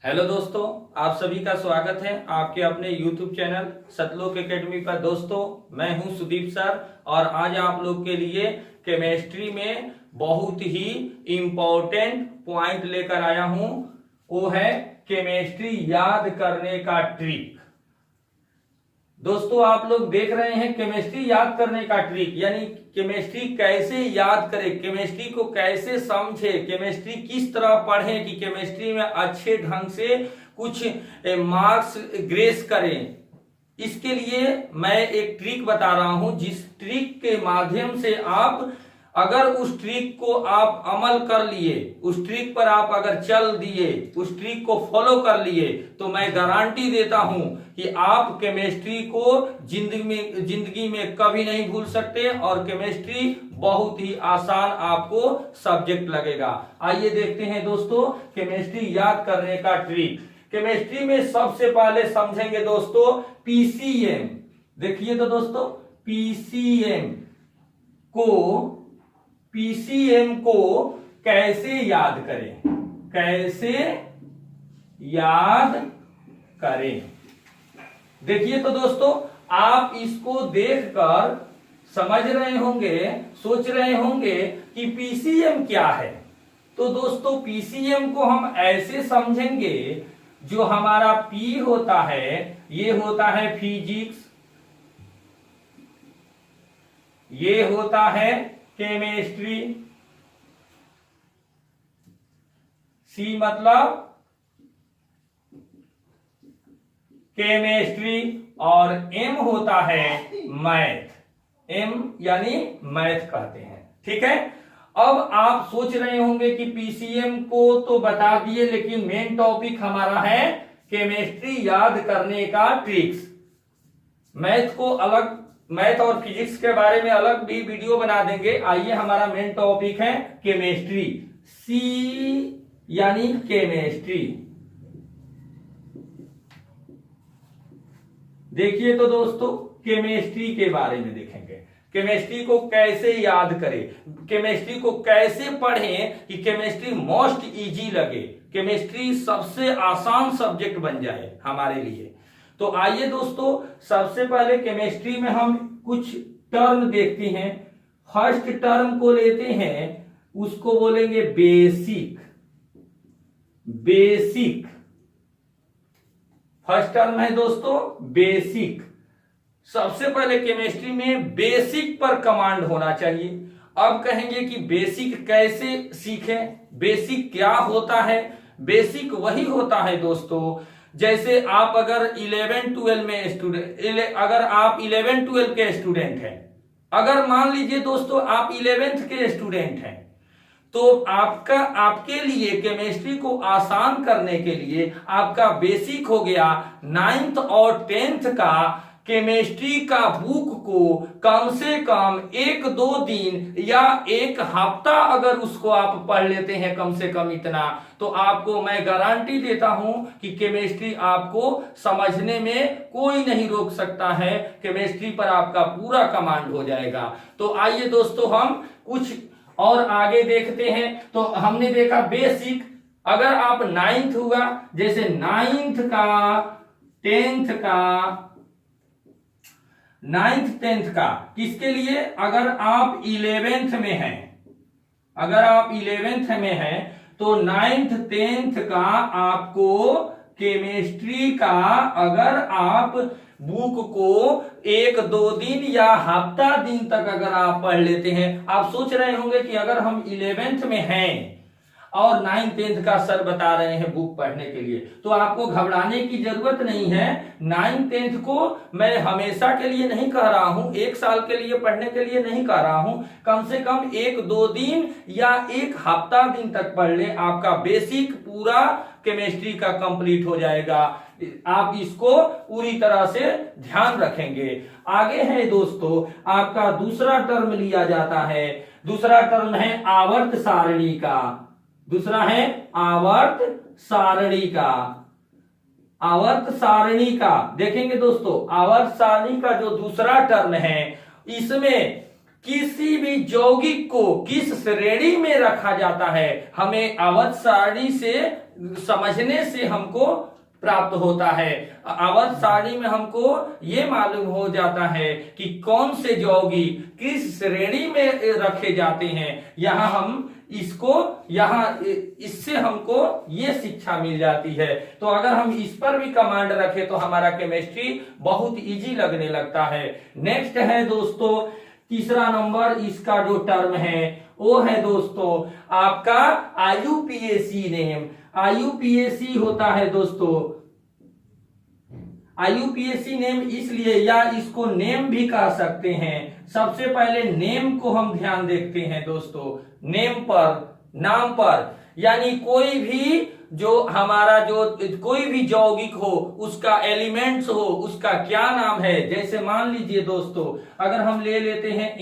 Hello दोस्तों, आप सभी का स्वागत है आपके अपने YouTube चैनल सतलोक एकेडमी पर। दोस्तों, मैं हूं सुदीप सर और आज आप लोग के लिए केमिस्ट्री में बहुत ही इम्पोर्टेंट पॉइंट लेकर आया हूं। वो है केमिस्ट्री याद करने का ट्रिक। दोस्तों, आप लोग देख रहे हैं केमिस्ट्री याद करने का ट्रिक, यानी केमिस्ट्री कैसे याद करें, केमिस्ट्री को कैसे समझे, केमिस्ट्री किस तरह पढ़ें कि केमिस्ट्री में अच्छे ढंग से कुछ मार्क्स ग्रेस करें। इसके लिए मैं एक ट्रिक बता रहा हूं, जिस ट्रिक के माध्यम से आप अगर उस ट्रिक को आप अमल कर लिए, उस ट्रिक पर आप अगर चल दिए, उस ट्रिक को फॉलो कर लिए, तो मैं गारंटी देता हूं कि आप केमिस्ट्री को जिंदगी में कभी नहीं भूल सकते और केमिस्ट्री बहुत ही आसान आपको सब्जेक्ट लगेगा। आइए देखते हैं दोस्तों केमिस्ट्री याद करने का ट्रिक। केमिस्ट्री में सबसे पहले समझेंगे दोस्तों पीसीएम। देखिए तो दोस्तों, पीसीएम को कैसे याद करें, कैसे याद करें। देखिए तो दोस्तों, आप इसको देखकर समझ रहे होंगे, सोच रहे होंगे कि पीसीएम क्या है। तो दोस्तों, पीसीएम को हम ऐसे समझेंगे, जो हमारा पी होता है ये होता है फिजिक्स, ये होता है केमिस्ट्री, सी मतलब केमिस्ट्री और एम होता है मैथ। एम यानी मैथ कहते हैं, ठीक है। अब आप सोच रहे होंगे कि पीसीएम को तो बता दिए, लेकिन मेन टॉपिक हमारा है केमिस्ट्री याद करने का ट्रिक्स। मैथ को अलग, मैथ और फिजिक्स के बारे में अलग भी वीडियो बना देंगे। आइए, हमारा मेन टॉपिक है केमिस्ट्री, सी यानी केमिस्ट्री। देखिए तो दोस्तों, केमिस्ट्री के बारे में देखेंगे, केमिस्ट्री को कैसे याद करें, केमिस्ट्री को कैसे पढ़ें कि केमिस्ट्री मोस्ट इजी लगे, केमिस्ट्री सबसे आसान सब्जेक्ट बन जाए हमारे लिए। तो आइए दोस्तों, सबसे पहले केमिस्ट्री में हम कुछ टर्म देखते हैं। फर्स्ट टर्म को लेते हैं, उसको बोलेंगे बेसिक। बेसिक फर्स्ट टर्म है दोस्तों बेसिक। सबसे पहले केमिस्ट्री में बेसिक पर कमांड होना चाहिए। अब कहेंगे कि बेसिक कैसे सीखें, बेसिक क्या होता है। बेसिक वही होता है दोस्तों, जैसे आप अगर 11-12 में स्टूडेंट, अगर आप 11-12 के स्टूडेंट हैं, अगर मान लीजिए दोस्तों आप 11th के स्टूडेंट हैं, तो आपके लिए केमिस्ट्री को आसान करने के लिए आपका बेसिक हो गया 9th और 10th का केमिस्ट्री का बुक को कम से कम 1-2 दिन या 1 हफ्ता अगर उसको आप पढ़ लेते हैं, कम से कम इतना, तो आपको मैं गारंटी देता हूं कि केमिस्ट्री आपको समझने में कोई नहीं रोक सकता है। केमिस्ट्री पर आपका पूरा कमांड हो जाएगा। तो आइए दोस्तों, हम कुछ और आगे देखते हैं। तो हमने देखा बेसिक, अगर आप 9th हुआ, जैसे 9th का 10th का 9th 10th का, किसके लिए, अगर आप 11th में हैं, अगर आप 11th में हैं तो 9th 10th का आपको केमिस्ट्री का अगर आप बुक को 1-2 दिन या हफ्ता दिन तक अगर आप पढ़ लेते हैं। आप सोच रहे होंगे कि अगर हम 11th में हैं और 9th 10th का सर बता रहे हैं बुक पढ़ने के लिए, तो आपको घबराने की जरूरत नहीं है। 9th 10th को मैं हमेशा के लिए नहीं कह रहा हूं, 1 साल के लिए पढ़ने के लिए नहीं कह रहा हूं, कम से कम 1-2 दिन या 1 हफ्ता दिन तक पढ़ ले, आपका बेसिक पूरा केमिस्ट्री का कंप्लीट हो जाएगा। आप इसको पूरी तरह से ध्यान रखेंगे। आगे है दोस्तों, आपका दूसरा टर्म लिया जाता है। दूसरा टर्म है आवर्त सारणी का। दूसरा है आवर्त सारणी का। आवर्त सारणी का देखेंगे दोस्तों, आवर्त सारणी का जो दूसरा टर्म है, इसमें किसी भी यौगिक को किस श्रेणी में रखा जाता है, हमें आवर्त सारणी से समझने से हमको प्राप्त होता है। आवर्त सारणी में हमको ये मालूम हो जाता है कि कौन से यौगिक किस श्रेणी में रखे जाते हैं। यहाँ हम इससे हमको ये शिक्षा मिल जाती है। तो अगर हम इस पर भी कमांड रखें तो हमारा केमिस्ट्री बहुत इजी लगने लगता है। नेक्स्ट है दोस्तों तीसरा नंबर, इसका जो टर्म है वो है दोस्तों आपका IUPAC नेम। IUPAC होता है दोस्तों, IUPAC नेम इसलिए, या इसको नेम भी कह सकते हैं। सबसे पहले नेम को हम ध्यान देखते हैं दोस्तों। नेम पर, नाम पर, यानी कोई भी जो हमारा जो कोई भी यौगिक हो उसका एलिमेंट्स हो उसका क्या नाम है। जैसे मान लीजिए दोस्तों अगर हम ले लेते हैं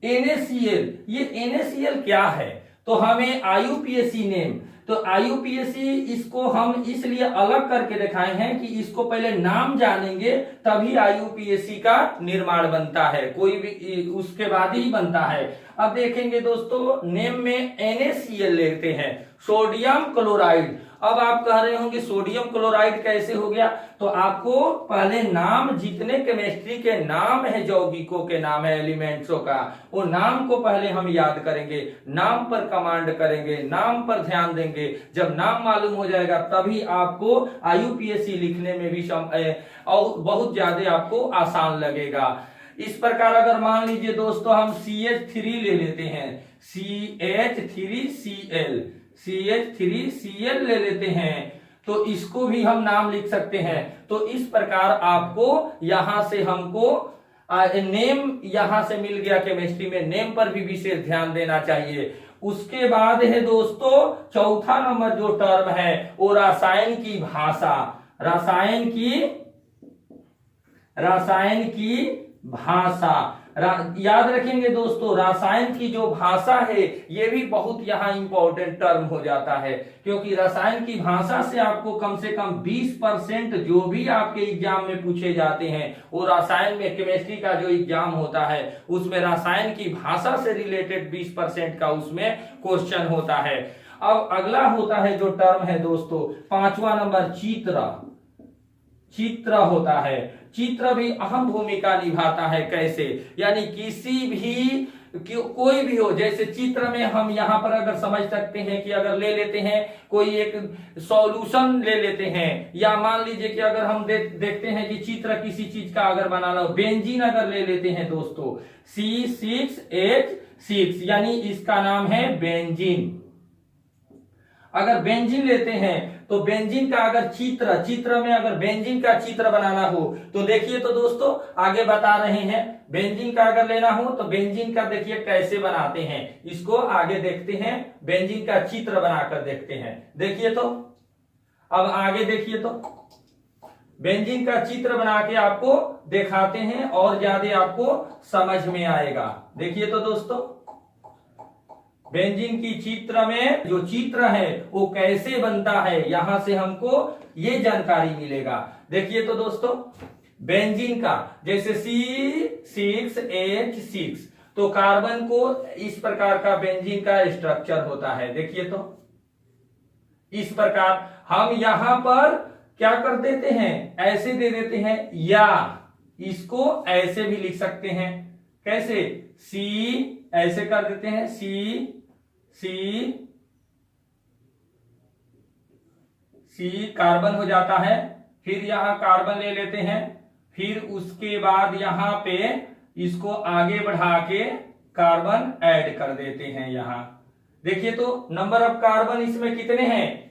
NaCl, ये NaCl क्या है, तो हमें IUPAC नेम, तो IUPAC इसको हम इसलिए अलग करके दिखाए हैं कि इसको पहले नाम जानेंगे तभी IUPAC का निर्माण बनता है, कोई भी उसके बाद ही बनता है। अब देखेंगे दोस्तों नेम में NaCl लेते हैं, सोडियम क्लोराइड। अब आप कह रहे होंगे सोडियम क्लोराइड कैसे हो गया, तो आपको पहले नाम, जितने केमिस्ट्री के नाम है यौगिकों के नाम है एलिमेंट्सों का, वो नाम को पहले हम याद करेंगे, नाम पर कमांड करेंगे, नाम पर ध्यान देंगे। जब नाम मालूम हो जाएगा तभी आपको IUPAC लिखने में भी और बहुत ज्यादा आपको आसान लगेगा। इस प्रकार अगर मान लीजिए दोस्तों हम CH3 ले लेते हैं, CH3Cl ले लेते हैं, तो इसको भी हम नाम लिख सकते हैं। तो इस प्रकार आपको यहां से हमको नेम यहां से मिल गया। केमिस्ट्री में नेम पर भी विशेष ध्यान देना चाहिए। उसके बाद है दोस्तों चौथा नंबर जो टर्म है वो रसायन की भाषा। रसायन की भाषा याद रखेंगे दोस्तों, रसायन की जो भाषा है ये भी बहुत यहाँ इंपॉर्टेंट टर्म हो जाता है, क्योंकि रसायन की भाषा से आपको कम से कम 20% जो भी आपके एग्जाम में पूछे जाते हैं, वो रसायन में केमिस्ट्री का जो एग्जाम होता है उसमें रसायन की भाषा से रिलेटेड 20% का उसमें क्वेश्चन होता है। अब अगला होता है जो टर्म है दोस्तों पांचवा नंबर, चित्र होता है। चित्र भी अहम भूमिका निभाता है। कैसे, यानी किसी भी कोई भी हो, जैसे चित्र में हम यहाँ पर अगर समझ सकते हैं कि अगर ले लेते हैं कोई एक सॉल्यूशन ले लेते हैं, या मान लीजिए कि अगर हम देखते हैं कि चित्र किसी चीज का अगर बनाना हो, बेंजीन अगर ले लेते हैं दोस्तों C6H6, यानी इसका नाम है बेंजीन। अगर बेंजीन लेते हैं तो बेंजीन का अगर चित्र में अगर बेंजीन का चित्र बनाना हो तो देखिए तो दोस्तों आगे बता रहे हैं, बेंजीन का अगर लेना हो तो बेंजीन का देखिए कैसे बनाते हैं, इसको आगे देखते हैं। बेंजीन का चित्र बनाकर देखते हैं, देखिए तो अब आगे देखिए तो बेंजीन का चित्र बना के आपको दिखाते हैं और ज्यादा आपको समझ में आएगा। देखिए तो दोस्तों बेंजीन की चित्र में जो चित्र है वो कैसे बनता है, यहां से हमको ये जानकारी मिलेगा। देखिए तो दोस्तों बेंजीन का जैसे C6H6, तो कार्बन को इस प्रकार का बेंजीन का स्ट्रक्चर होता है। देखिए तो इस प्रकार हम यहां पर क्या कर देते हैं, ऐसे दे देते हैं, या इसको ऐसे भी लिख सकते हैं। कैसे, C ऐसे कर देते हैं, C कार्बन हो जाता है। फिर यहां कार्बन ले लेते हैं, फिर उसके बाद यहां पे इसको आगे बढ़ा के कार्बन ऐड कर देते हैं। यहां देखिए तो नंबर ऑफ कार्बन इसमें कितने हैं,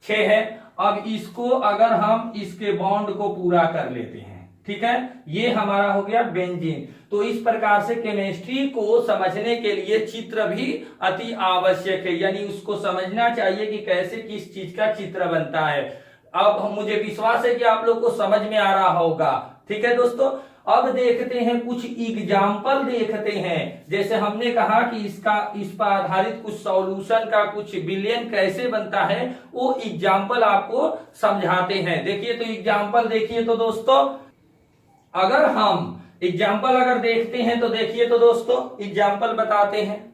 6 है। अब इसको अगर हम इसके बॉन्ड को पूरा कर लेते हैं, ठीक है, ये हमारा हो गया बेंजीन। तो इस प्रकार से केमिस्ट्री को समझने के लिए चित्र भी अति आवश्यक है, यानी उसको समझना चाहिए कि कैसे किस चीज का चित्र बनता है। अब मुझे विश्वास है कि आप लोग को समझ में आ रहा होगा। ठीक है दोस्तों, अब देखते हैं कुछ एग्जाम्पल देखते हैं। जैसे हमने कहा कि इस पर आधारित कुछ सॉल्यूशन का कुछ विलयन कैसे बनता है, वो एग्जाम्पल आपको समझाते हैं। देखिए तो एग्जाम्पल देखिए तो दोस्तों, अगर हम एग्जाम्पल अगर देखते हैं तो देखिए तो दोस्तों एग्जाम्पल बताते हैं।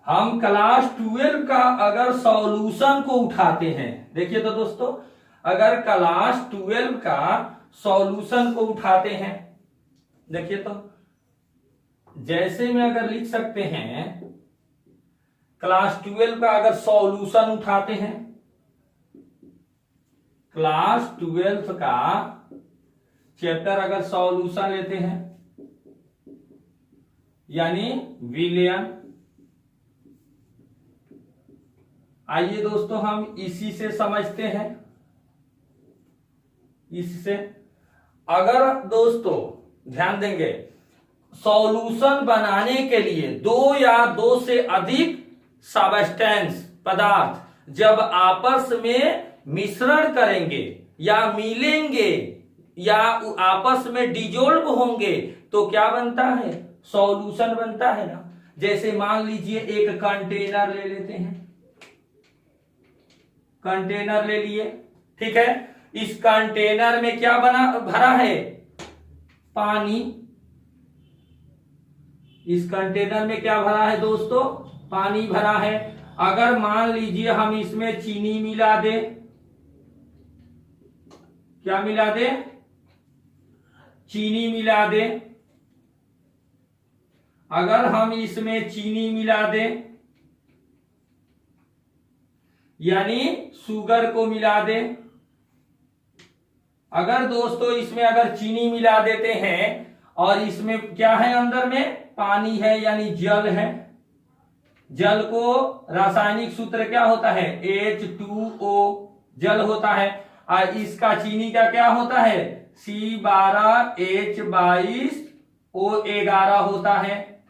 हम क्लास 12 का अगर सॉल्यूशन को उठाते हैं, देखिए तो दोस्तों अगर क्लास 12 का सॉल्यूशन को उठाते हैं, देखिए तो जैसे में अगर लिख सकते हैं क्लास 12 का अगर सॉल्यूशन उठाते हैं, क्लास 12 का चैप्टर अगर सॉल्यूशन लेते हैं यानी विलियन, आइए दोस्तों हम इसी से समझते हैं। इससे अगर दोस्तों ध्यान देंगे, सॉल्यूशन बनाने के लिए दो या दो से अधिक सब्सटेंस पदार्थ जब आपस में मिश्रण करेंगे या मिलेंगे या आपस में डिजोल्व होंगे तो क्या बनता है, सॉल्यूशन बनता है ना। जैसे मान लीजिए एक कंटेनर ले लेते हैं, कंटेनर ले लिए, ठीक है। इस कंटेनर में क्या भरा है, पानी। इस कंटेनर में क्या भरा है दोस्तों, पानी भरा है। अगर मान लीजिए हम इसमें चीनी मिला दे, क्या मिला दे, चीनी मिला दे। अगर हम इसमें चीनी मिला दे यानी शुगर को मिला दे, अगर दोस्तों इसमें अगर चीनी मिला देते हैं और इसमें क्या है, अंदर में पानी है यानी जल है। जल को रासायनिक सूत्र क्या होता है, H2O जल होता है। और इसका चीनी का क्या होता है, C12H22O11 होता है,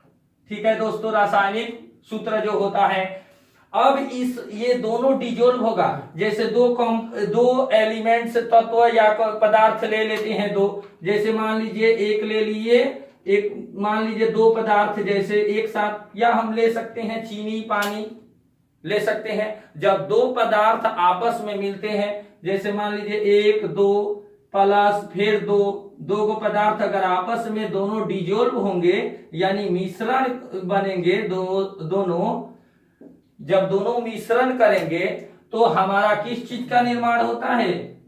ठीक है दोस्तों, रासायनिक सूत्र जो होता है। अब ये दोनों डिजोल्व होगा। जैसे दो एलिमेंट्स तत्व या पदार्थ ले लेते हैं दो, जैसे मान लीजिए एक ले लिए, एक मान लीजिए दो पदार्थ जैसे एक साथ, या हम ले सकते हैं चीनी पानी ले सकते हैं। जब दो पदार्थ आपस में मिलते हैं, जैसे मान लीजिए एक दो प्लस फिर दो गो पदार्थ अगर आपस में दोनों डिजोल्व होंगे यानी मिश्रण बनेंगे, दोनों जब दोनों मिश्रण करेंगे तो हमारा किस चीज का निर्माण होता है,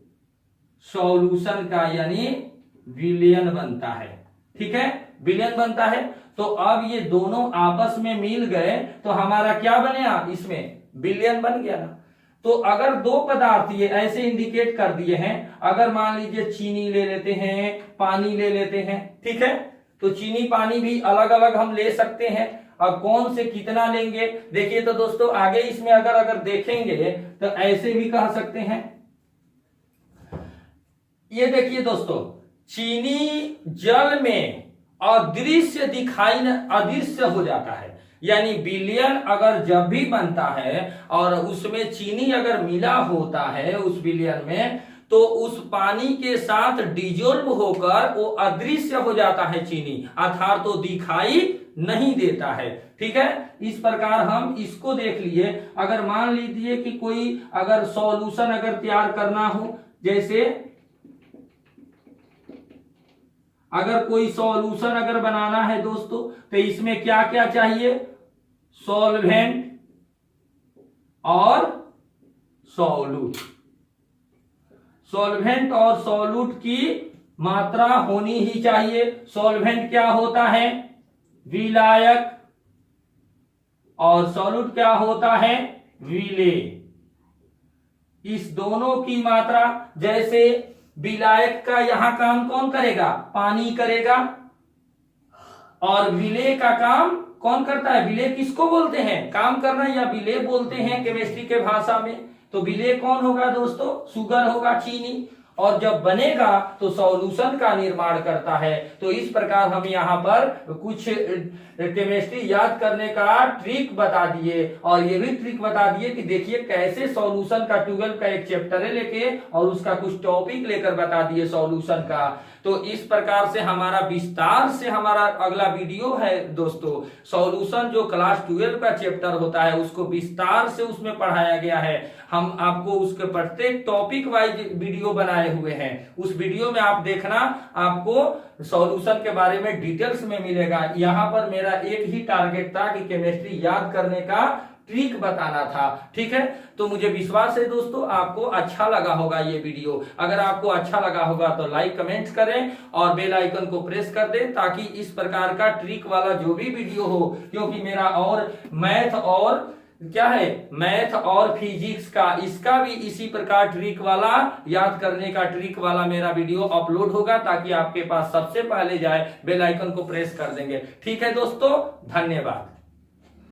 सॉल्यूशन का, यानी विलयन बनता है, ठीक है, विलयन बनता है। तो अब ये दोनों आपस में मिल गए तो हमारा क्या बनेगा, इसमें विलयन बन गया ना। तो अगर दो पदार्थ ये ऐसे इंडिकेट कर दिए हैं, अगर मान लीजिए चीनी ले लेते हैं, पानी ले लेते हैं, ठीक है, तो चीनी पानी भी अलग अलग हम ले सकते हैं। अब कौन से कितना लेंगे, देखिए तो दोस्तों आगे इसमें अगर देखेंगे तो ऐसे भी कह सकते हैं। ये देखिए दोस्तों, चीनी जल में अदृश्य हो जाता है, यानी विलयन अगर जब भी बनता है और उसमें चीनी अगर मिला होता है उस विलयन में, तो उस पानी के साथ डिजोल्व होकर वो अदृश्य हो जाता है चीनी, अर्थात तो दिखाई नहीं देता है, ठीक है। इस प्रकार हम इसको देख लिए। अगर मान लीजिए कि कोई अगर सॉल्यूशन अगर तैयार करना हो, जैसे अगर कोई सॉल्यूशन अगर बनाना है दोस्तों, तो इसमें क्या क्या चाहिए, सॉल्वेंट और सॉल्यूट। सॉल्वेंट और सॉल्यूट की मात्रा होनी ही चाहिए। सॉल्वेंट क्या होता है, विलायक, और सॉल्यूट क्या होता है, विलेय। इस दोनों की मात्रा, जैसे विलायक का यहां काम कौन करेगा, पानी करेगा, और विलेय का काम कौन करता है, विलेय किसको बोलते हैं, काम करना, या विलेय बोलते हैं केमिस्ट्री के भाषा में। तो विलेय कौन होगा दोस्तों, शुगर होगा, चीनी, और जब बनेगा तो सॉल्यूशन का निर्माण करता है। तो इस प्रकार हम यहाँ पर कुछ केमिस्ट्री याद करने का ट्रिक बता दिए, और ये भी ट्रिक बता दिए कि देखिए कैसे सॉल्यूशन का 12 का एक चैप्टर है लेके और उसका कुछ टॉपिक लेकर बता दिए सॉल्यूशन का। तो इस प्रकार से हमारा विस्तार से हमारा अगला वीडियो है दोस्तों, सॉल्यूशन जो क्लास 12 का चैप्टर होता है उसको विस्तार से उसमें पढ़ाया गया है। हम आपको उसके प्रत्येक टॉपिक वाइज वीडियो बनाए बनाए हुए हैं, उस वीडियो में आप देखना, आपको सॉल्यूशन के बारे में डिटेल्स में मिलेगा। यहां पर मेरा एक ही टारगेट था कि केमिस्ट्री याद करने का ट्रिक बताना था। ठीक है, तो मुझे विश्वास है दोस्तों आपको अच्छा लगा होगा ये वीडियो। अगर आपको अच्छा लगा होगा तो लाइक कमेंट करें और बेल आइकन को प्रेस कर दें, ताकि इस प्रकार का ट्रिक वाला जो भी वीडियो हो, क्योंकि मेरा और मैथ और क्या है, मैथ और फिजिक्स का, इसका भी इसी प्रकार ट्रिक वाला, याद करने का ट्रिक वाला मेरा वीडियो अपलोड होगा, ताकि आपके पास सबसे पहले जाए। बेल आइकन को प्रेस कर देंगे। ठीक है दोस्तों, धन्यवाद।